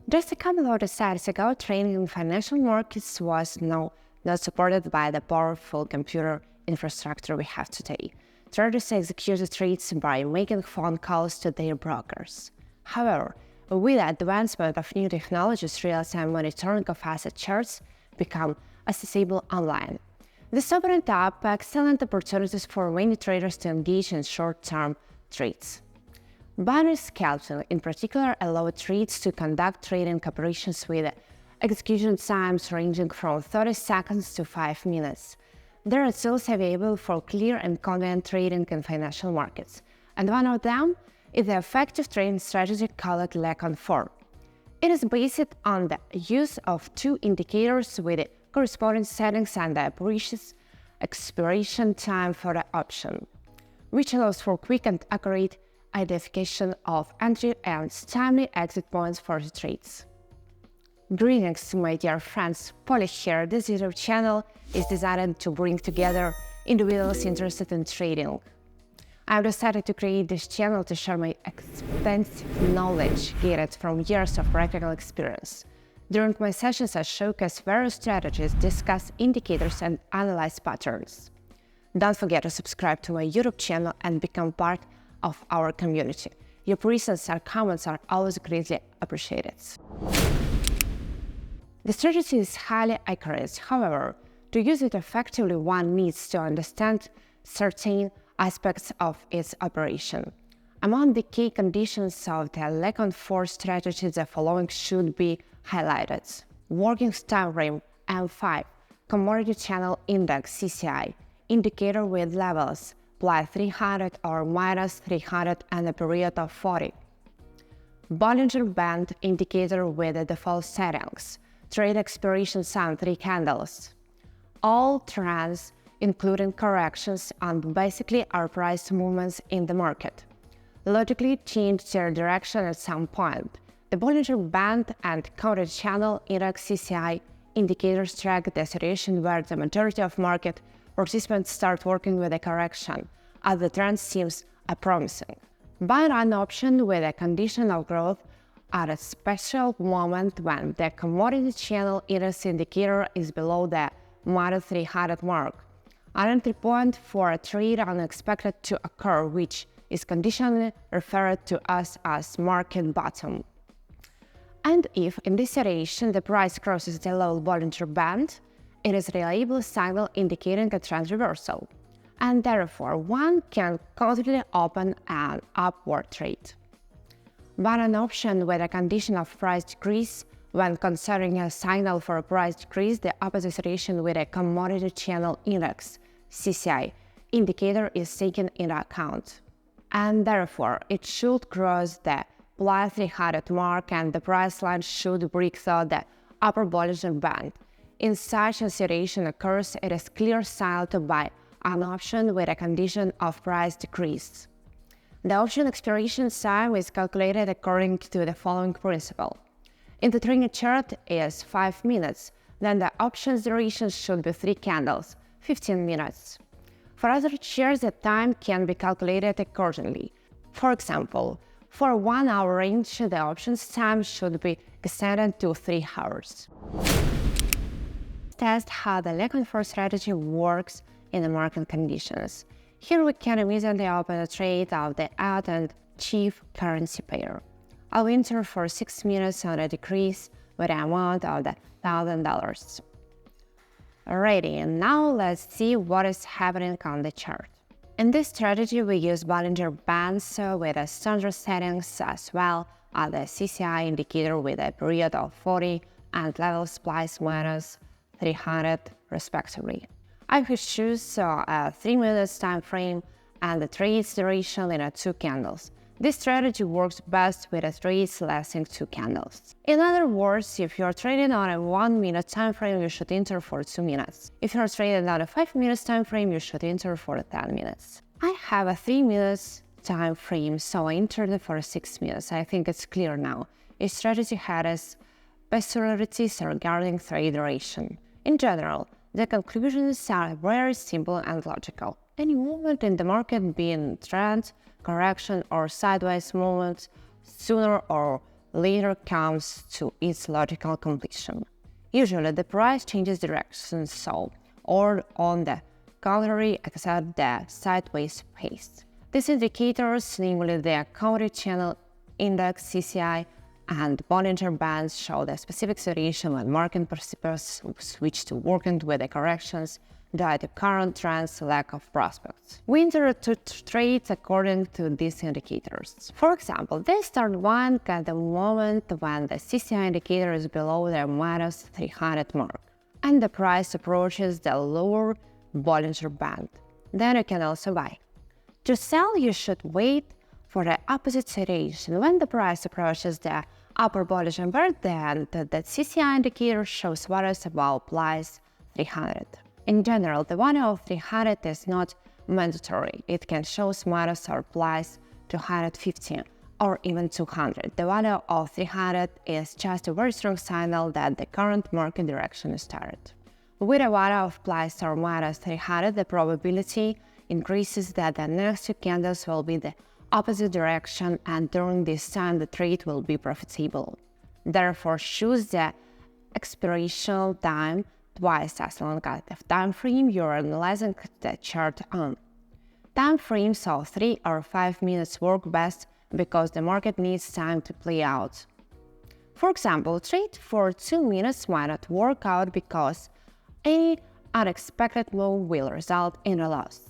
Just a couple of decades ago, trading in financial markets was not supported by the powerful computer infrastructure we have today. Traders executed trades by making phone calls to their brokers. However, with the advancement of new technologies, real-time monitoring of asset charts become accessible online. This opened up excellent opportunities for many traders to engage in short-term trades. Binary scalping, in particular, allowed traders to conduct trading operations with execution times ranging from 30 seconds to 5 minutes. There are tools available for clear and convenient trading in financial markets, and one of them is the effective trading strategy called Confort. It is based on the use of two indicators with corresponding settings and the precious expiration time for the option, which allows for quick and accurate identification of entry and timely exit points for the trades. Greetings, my dear friends, Bollinger. This YouTube channel is designed to bring together individuals interested in trading. I've decided to create this channel to share my extensive knowledge gained from years of practical experience. During my sessions, I showcase various strategies, discuss indicators, and analyze patterns. Don't forget to subscribe to my YouTube channel and become part of our community. Your presence and comments are always greatly appreciated. The strategy is highly accurate. However, to use it effectively, one needs to understand certain aspects of its operation. Among the key conditions of the Confort strategy, the following should be highlighted: working time frame M5, commodity channel index CCI, indicator with levels +300 or -300 and a period of 40. Bollinger Band indicator with the default settings, trade expiration time 3 candles. All trends, including corrections, and basically are price movements in the market, logically change their direction at some point. The Bollinger Band and counted channel index CCI indicators track the situation where the majority of market participants start working with a correction, as the trend seems promising. Buy an option with a condition of growth at a special moment when the commodity channel index indicator is below the -300 mark. An entry point for a trade unexpected to occur, which is conditionally referred to as market bottom. And if, in this situation, the price crosses the low Bollinger Band, it is a reliable signal indicating a trend reversal, and therefore one can confidently open an upward trade. Buy an option with a condition of price decrease. When considering a signal for a price decrease, the opposite situation with a commodity channel index CCI indicator is taken into account, and therefore it should cross the +300 mark and the price line should break through the upper Bollinger Band. In such a situation occurs, it is clear signal to buy an option with a condition of price decrease. The option expiration time is calculated according to the following principle. If the trading chart is 5 minutes, then the option's duration should be 3 candles, 15 minutes. For other shares, the time can be calculated accordingly. For example, for a 1-hour range, the option's time should be extended to 3 hours. Test how the Confort strategy works in the market conditions. Here we can immediately open a trade of the odd and chief currency pair. I'll enter for 6 minutes on a decrease with an amount of $1,000. Alrighty, and now let's see what is happening on the chart. In this strategy, we use Bollinger Bands with a standard settings as well as the CCI indicator with a period of 40 and levels ±300 respectively. I could choose a 3 minutes time frame and the trade's duration in 2 candles. This strategy works best with a trades lasting 2 candles. In other words, if you're trading on a 1 minute time frame, you should enter for 2 minutes. If you're trading on a 5 minutes time frame, you should enter for 10 minutes. I have a 3 minutes time frame, so I entered for 6 minutes. I think it's clear now. Each strategy has peculiarities regarding trade duration. In general, the conclusions are very simple and logical. Any movement in the market, being trend, correction, or sideways movement, sooner or later comes to its logical completion. Usually, the price changes direction, so, or on the contrary, except the sideways pace. These indicators, namely the Confort channel index (CCI) and Bollinger bands, show the specific situation when market participants switch to working with the corrections due to current trends, lack of prospects. We enter to trades according to these indicators. For example, they start one at the moment when the CCI indicator is below the minus 300 mark, and the price approaches the lower Bollinger band. Then you can also buy. To sell, you should wait for the opposite situation. When the price approaches the upper Bollinger band, then the CCI indicator shows values above plus 300. In general, the value of 300 is not mandatory. It can show minus or plus 250 or even 200. The value of 300 is just a very strong signal that the current market direction is started. With a value of plus or minus 300, the probability increases that the next two candles will be the opposite direction, and during this time the trade will be profitable. Therefore, choose the expiration time twice as long as the time frame you are analyzing the chart on. Time frames of 3 or 5 minutes work best because the market needs time to play out. For example, trade for 2 minutes might not work out because any unexpected move will result in a loss.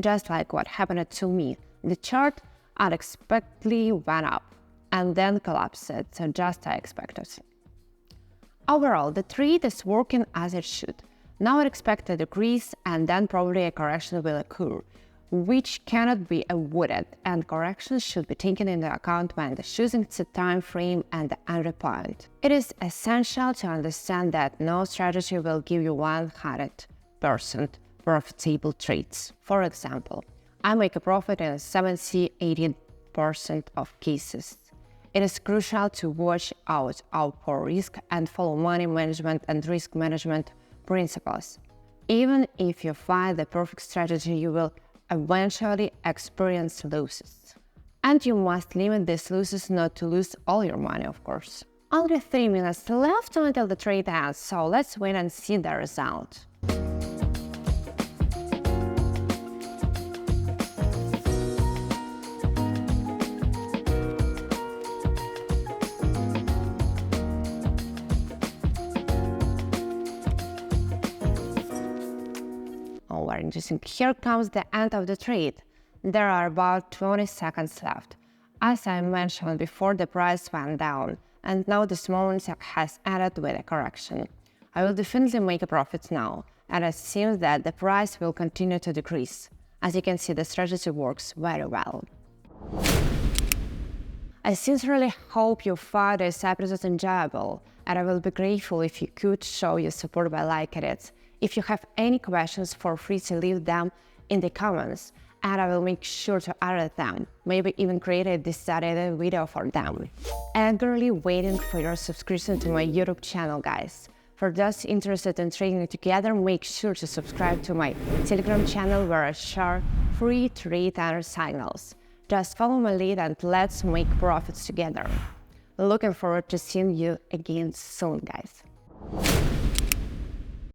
Just like what happened to me, the chart unexpectedly went up and then collapsed, so just as I expected. Overall, the trade is working as it should. Now expect a decrease and then probably a correction will occur, which cannot be avoided, and corrections should be taken into account when choosing the time frame and the entry point. It is essential to understand that no strategy will give you 100% profitable trades. For example, I make a profit in 70–80% of cases. It is crucial to watch out for risk and follow money management and risk management principles. Even if you find the perfect strategy, you will eventually experience losses. And you must limit these losses not to lose all your money, of course. Only 3 minutes left until the trade ends, so let's wait and see the result. Very interesting. Here comes the end of the trade. There are about 20 seconds left. As I mentioned before, the price went down, and now this moment has ended with a correction. I will definitely make a profit now, and it seems that the price will continue to decrease. As you can see, the strategy works very well. I sincerely hope you found this episode enjoyable, and I will be grateful if you could show your support by liking it. If you have any questions, feel free to leave them in the comments, and I will make sure to answer them, maybe even create a decided video for them. Eagerly waiting for your subscription to my YouTube channel, guys. For those interested in trading together, make sure to subscribe to my Telegram channel where I share free trade and signals. Just follow my lead and let's make profits together. Looking forward to seeing you again soon, guys.